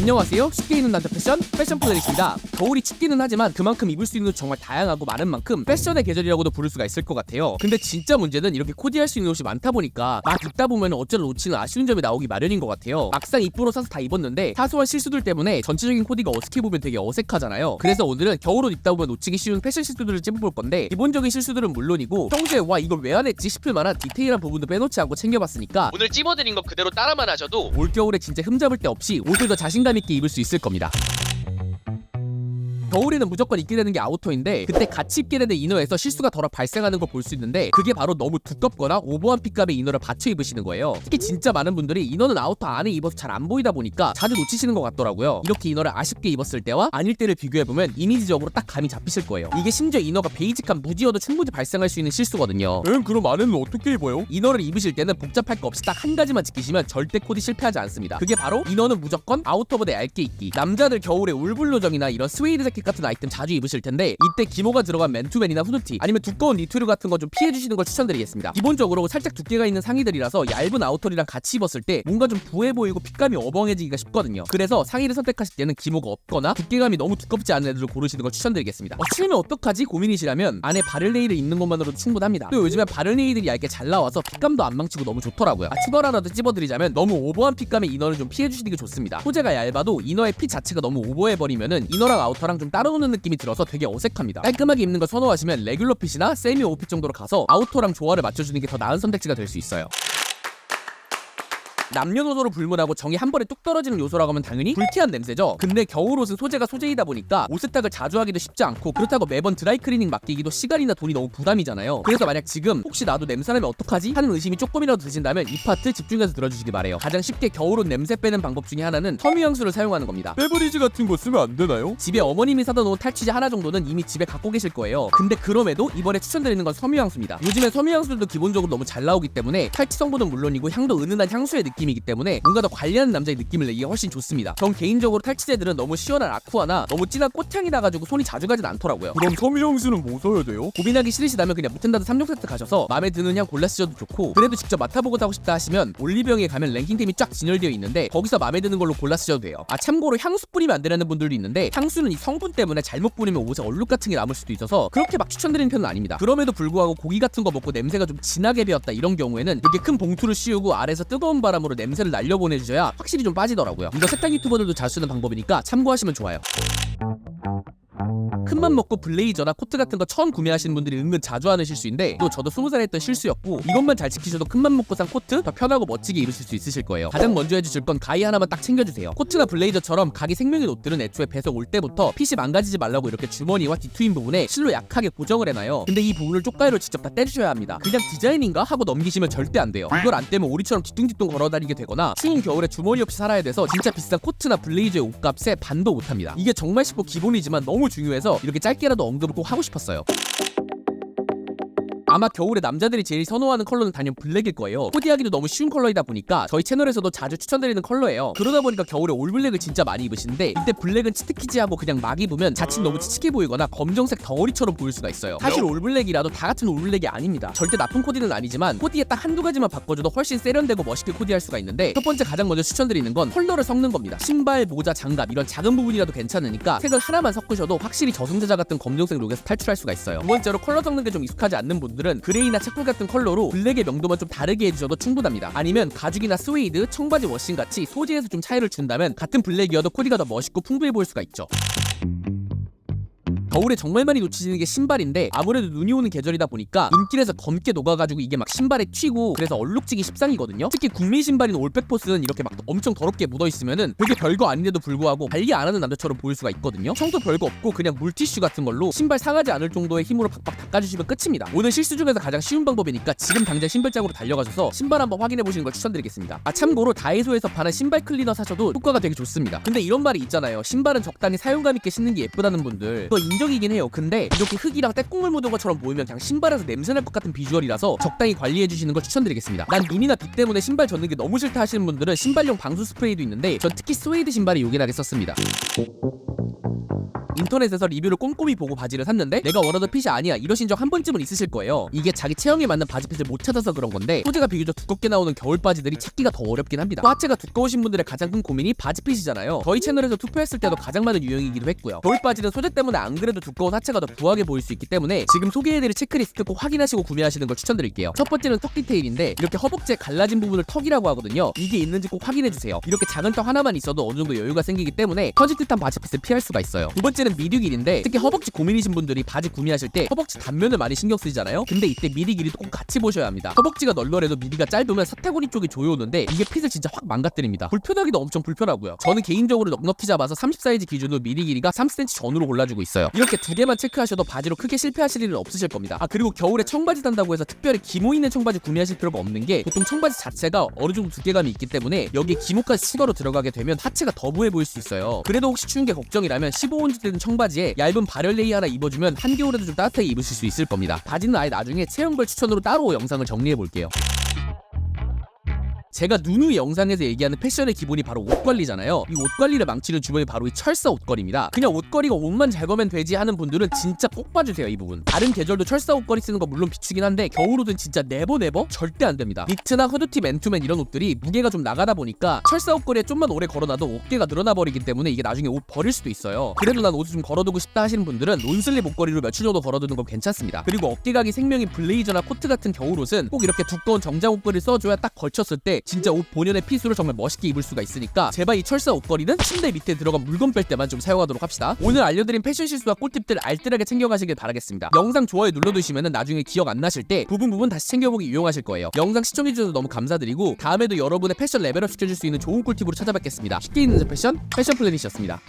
안녕하세요. 쉽게 입는 남자 패션 플레이스입니다. 겨울이 춥기는 하지만 그만큼 입을 수 있는 옷 정말 다양하고 많은 만큼 패션의 계절이라고도 부를 수가 있을 것 같아요. 근데 진짜 문제는 이렇게 코디할 수 있는 옷이 많다 보니까 막 입다 보면 어쩔 놓치는 아쉬운 점이 나오기 마련인 것 같아요. 막상 이쁜 옷 사서 다 입었는데 사소한 실수들 때문에 전체적인 코디가 어색해 보면 되게 어색하잖아요. 그래서 오늘은 겨울옷 입다 보면 놓치기 쉬운 패션 실수들을 찝어볼 건데 기본적인 실수들은 물론이고 평소에 와 이걸 왜 안 했지 싶을 만한 디테일한 부분도 빼놓지 않고 챙겨봤으니까 오늘 찝어드린 거 그대로 따라만 하셔도 올겨울에 진짜 흠잡을 데 없이 옷을 더 자신감 있게 입을 수 있을 겁니다. 겨울에는 무조건 입게 되는 게 아우터인데 그때 같이 입게 되는 이너에서 실수가 덜어 발생하는 걸 볼 수 있는데 그게 바로 너무 두껍거나 오버한 핏감의 이너를 받쳐 입으시는 거예요. 특히 진짜 많은 분들이 이너는 아우터 안에 입어서 잘 안 보이다 보니까 자주 놓치시는 것 같더라고요. 이렇게 이너를 아쉽게 입었을 때와 아닐 때를 비교해보면 이미지적으로 딱 감이 잡히실 거예요. 이게 심지어 이너가 베이직한 무디여도 충분히 발생할 수 있는 실수거든요. 그럼 안에는 어떻게 입어요? 이너를 입으실 때는 복잡할 거 없이 딱 한 가지만 지키시면 절대 코디 실패하지 않습니다. 그게 바로 이너는 무조건 아우터보다 얇게 입기. 남자들 겨울에 울블로정이나 이런 스웨이드 재킷 같은 아이템 자주 입으실 텐데 이때 기모가 들어간 맨투맨이나 후드티 아니면 두꺼운 니트류 같은 거 좀 피해주시는 걸 추천드리겠습니다. 기본적으로 살짝 두께가 있는 상의들이라서 얇은 아우터리랑 같이 입었을 때 뭔가 좀 부해 보이고 핏감이 어벙해지기가 쉽거든요. 그래서 상의를 선택하실 때는 기모가 없거나 두께감이 너무 두껍지 않은 애들을 고르시는 걸 추천드리겠습니다. 치면 어떡하지 고민이시라면 안에 바를네일을 입는 것만으로도 충분합니다. 또 요즘에 바를네일들이 얇게 잘 나와서 핏감도 안 망치고 너무 좋더라고요. 추가로 하나 더 찝어드리자면 너무 오버한 핏감의 이너를 좀 피해주시는 게 좋습니다. 소재가 얇아도 이너의 핏 자체가 너무 오버해버리면은 이너랑 아우터랑 좀 따로 노는 느낌이 들어서 되게 어색합니다. 깔끔하게 입는 걸 선호하시면 레귤러 핏이나 세미 오핏 정도로 가서 아우터랑 조화를 맞춰주는 게 더 나은 선택지가 될 수 있어요. 남녀노소로 불문하고 정이 한 번에 뚝 떨어지는 요소라고 하면 당연히 불쾌한 냄새죠. 근데 겨울옷은 소재가 소재이다 보니까 옷 세탁을 자주 하기도 쉽지 않고 그렇다고 매번 드라이클리닝 맡기기도 시간이나 돈이 너무 부담이잖아요. 그래서 만약 지금 혹시 나도 냄새나면 어떡하지? 하는 의심이 조금이라도 드신다면 이 파트 집중해서 들어주시기 바래요. 가장 쉽게 겨울옷 냄새 빼는 방법 중에 하나는 섬유향수를 사용하는 겁니다. 페브리즈 같은 거 쓰면 안 되나요? 집에 어머님이 사다 놓은 탈취제 하나 정도는 이미 집에 갖고 계실 거예요. 근데 그럼에도 이번에 추천드리는 건 섬유향수입니다. 요즘에 섬유향수들도 기본적으로 너무 잘 나오기 때문에 탈취 성분은 물론이고 향도 은은한 향수의 느낌이기 때문에 뭔가 더 관리하는 남자의 느낌을 내기가 훨씬 좋습니다. 전 개인적으로 탈취제들은 너무 시원한 아쿠아나 너무 진한 꽃향이 나가지고 손이 자주 가진 않더라고요. 그럼 섬유향수는 뭐 써야 돼요? 고민하기 싫으시다면 그냥 무텐다드 3종 세트 가셔서 마음에 드는 향 골라 쓰셔도 좋고 그래도 직접 맡아보고 사고 싶다 하시면 올리브영에 가면 랭킹템이 쫙 진열되어 있는데 거기서 마음에 드는 걸로 골라 쓰셔도 돼요. 참고로 향수 뿌리면 안 되는 분들도 있는데 향수는 이 성분 때문에 잘못 뿌리면 옷에 얼룩 같은 게 남을 수도 있어서 그렇게 막 추천드리는 편은 아닙니다. 그럼에도 불구하고 고기 같은 거 먹고 냄새가 좀 진하게 배었다 이런 경우에는 이렇게 큰 봉투를 씌우고 아래에서 뜨거운 바람으로 냄새를 날려보내주셔야 확실히 좀 빠지더라고요. 이거 세탁 유튜버들도 잘 쓰는 방법이니까 참고하시면 좋아요. 큰맘 먹고 블레이저나 코트 같은 거 처음 구매하시는 분들이 은근 자주 하는 실수인데 또 저도 20살에 했던 실수였고 이것만 잘 지키셔도 큰맘 먹고 산 코트 더 편하고 멋지게 입으실 수 있으실 거예요. 가장 먼저 해주실 건 가위 하나만 딱 챙겨주세요. 코트나 블레이저처럼 각이 생명인 옷들은 애초에 배송 올 때부터 핏이 망가지지 말라고 이렇게 주머니와 뒤트임 부분에 실로 약하게 고정을 해놔요. 근데 이 부분을 쪽가위로 직접 다 떼주셔야 합니다. 그냥 디자인인가 하고 넘기시면 절대 안 돼요. 이걸 안 떼면 오리처럼 뒤뚱뒤뚱 걸어다니게 되거나 추운 겨울에 주머니 없이 살아야 돼서 진짜 비싼 코트나 블레이저의 옷값에 반도 못합니다. 이게 정말 쉽고 기본이지만 너무 중요해서 이렇게 짧게라도 언급을 꼭 하고 싶었어요. 아마 겨울에 남자들이 제일 선호하는 컬러는 단연 블랙일 거예요. 코디하기도 너무 쉬운 컬러이다 보니까 저희 채널에서도 자주 추천드리는 컬러예요. 그러다 보니까 겨울에 올블랙을 진짜 많이 입으시는데 이때 블랙은 치트키지하고 그냥 막 입으면 자칫 너무 칙칙해 보이거나 검정색 덩어리처럼 보일 수가 있어요. 사실 올블랙이라도 다 같은 올블랙이 아닙니다. 절대 나쁜 코디는 아니지만 코디에 딱 한두 가지만 바꿔줘도 훨씬 세련되고 멋있게 코디할 수가 있는데 첫 번째 가장 먼저 추천드리는 건 컬러를 섞는 겁니다. 신발, 모자, 장갑 이런 작은 부분이라도 괜찮으니까 색을 하나만 섞으셔도 확실히 저승사자 같은 검정색 룩에서 탈출할 수가 있어요. 두 번째로 컬러 섞는 게 좀 익숙하지 않는 분들은 그레이나 채쿨 같은 컬러로 블랙의 명도만 좀 다르게 해주셔도 충분합니다. 아니면 가죽이나 스웨이드, 청바지 워싱 같이 소재에서 좀 차이를 준다면 같은 블랙이어도 코디가 더 멋있고 풍부해 보일 수가 있죠. 겨울에 정말 많이 놓치시는 게 신발인데 아무래도 눈이 오는 계절이다 보니까 눈길에서 검게 녹아가지고 이게 막 신발에 튀고 그래서 얼룩지기 십상이거든요. 특히 국민 신발인 올백포스는 이렇게 막 엄청 더럽게 묻어있으면은 되게 별거 아닌데도 불구하고 관리 안 하는 남자처럼 보일 수가 있거든요. 청소 별거 없고 그냥 물티슈 같은 걸로 신발 상하지 않을 정도의 힘으로 팍팍 닦아주시면 끝입니다. 오늘 실수 중에서 가장 쉬운 방법이니까 지금 당장 신발장으로 달려가셔서 신발 한번 확인해보시는 걸 추천드리겠습니다. 참고로 다이소에서 파는 신발 클리너 사셔도 효과가 되게 좋습니다. 근데 이런 말이 있잖아요. 신발은 적당히 사용감 있게 신는 게 예쁘다는 분들 그거 인정이긴 해요. 근데 이렇게 흙이랑 때국물 묻은 것처럼 보이면 그냥 신발에서 냄새날 것 같은 비주얼이라서 적당히 관리해주시는 걸 추천드리겠습니다. 난 눈이나 빛 때문에 신발 젖는 게 너무 싫다 하시는 분들은 신발용 방수 스프레이도 있는데 전 특히 스웨이드 신발이 요긴하게 썼습니다. 인터넷에서 리뷰를 꼼꼼히 보고 바지를 샀는데 내가 원하던 핏이 아니야 이러신 적 한 번쯤은 있으실 거예요. 이게 자기 체형에 맞는 바지 핏을 못 찾아서 그런 건데 소재가 비교적 두껍게 나오는 겨울 바지들이 찾기가 더 어렵긴 합니다. 또 하체가 두꺼우신 분들의 가장 큰 고민이 바지 핏이잖아요. 저희 채널에서 투표했을 때도 가장 많은 유형이기도 했고요. 겨울 바지는 소재 때문에 안 그래도 두꺼운 하체가 더 부하게 보일 수 있기 때문에 지금 소개해드릴 체크리스트 꼭 확인하시고 구매하시는 걸 추천드릴게요. 첫 번째는 턱 디테일인데 이렇게 허벅지에 갈라진 부분을 턱이라고 하거든요. 이게 있는지 꼭 확인해주세요. 이렇게 작은 턱 하나만 있어도 어느 정도 여유가 생기기 때문에 터질 듯한 바지 핏을 피할 수가 있어요. 두 번째는 미디 길인데 특히 허벅지 고민이신 분들이 바지 구매하실 때 허벅지 단면을 많이 신경 쓰이잖아요. 근데 이때 미디 길이도 꼭 같이 보셔야 합니다. 허벅지가 널널해도 미디가 짧으면 사타구니 쪽이 조여오는데 이게 핏을 진짜 확 망가뜨립니다. 불편하기도 엄청 불편하고요. 저는 개인적으로 넉넉히 잡아서 30 사이즈 기준으로 미디 길이가 3cm 전후로 골라주고 있어요. 이렇게 두 개만 체크하셔도 바지로 크게 실패하실 일은 없으실 겁니다. 그리고 겨울에 청바지 단다고 해서 특별히 기모 있는 청바지 구매하실 필요가 없는 게 보통 청바지 자체가 어느 정도 두께감이 있기 때문에 여기에 기모까지 추가로 들어가게 되면 하체가 더 부해 보일 수 있어요. 그래도 혹시 추운 게 걱정이라면 15온즈 되는 청바지에 얇은 발열 레이 하나 입어주면 한겨울에도 좀 따뜻하게 입으실 수 있을 겁니다. 바지는 아예 나중에 체형별 추천으로 따로 영상을 정리해 볼게요. 제가 누누이 영상에서 얘기하는 패션의 기본이 바로 옷 관리잖아요. 이 옷 관리를 망치는 주범이 바로 이 철사 옷걸이입니다. 그냥 옷걸이가 옷만 잘 거면 되지 하는 분들은 진짜 꼭 봐주세요. 이 부분. 다른 계절도 철사 옷걸이 쓰는 거 물론 비추긴 한데 겨울 옷은 진짜 네버 절대 안 됩니다. 니트나 후드티, 맨투맨 이런 옷들이 무게가 좀 나가다 보니까 철사 옷걸이에 좀만 오래 걸어놔도 어깨가 늘어나 버리기 때문에 이게 나중에 옷 버릴 수도 있어요. 그래도 난 옷을 좀 걸어두고 싶다 하시는 분들은 론슬립 옷걸이로 며칠 정도 걸어두는 건 괜찮습니다. 그리고 어깨각이 생명인 블레이저나 코트 같은 겨울 옷은 꼭 이렇게 두꺼운 정장 옷걸이를 써줘야 딱 걸쳤을 때 진짜 옷 본연의 핏으로 정말 멋있게 입을 수가 있으니까 제발 이 철사 옷걸이는 침대 밑에 들어간 물건 뺄 때만 좀 사용하도록 합시다. 오늘 알려드린 패션 실수와 꿀팁들 알뜰하게 챙겨가시길 바라겠습니다. 영상 좋아요 눌러두시면 나중에 기억 안 나실 때 부분 다시 챙겨보기 유용하실 거예요. 영상 시청해주셔서 너무 감사드리고 다음에도 여러분의 패션 레벨업 시켜줄 수 있는 좋은 꿀팁으로 찾아뵙겠습니다. 쉽게 입는 패션 플래닛이었습니다.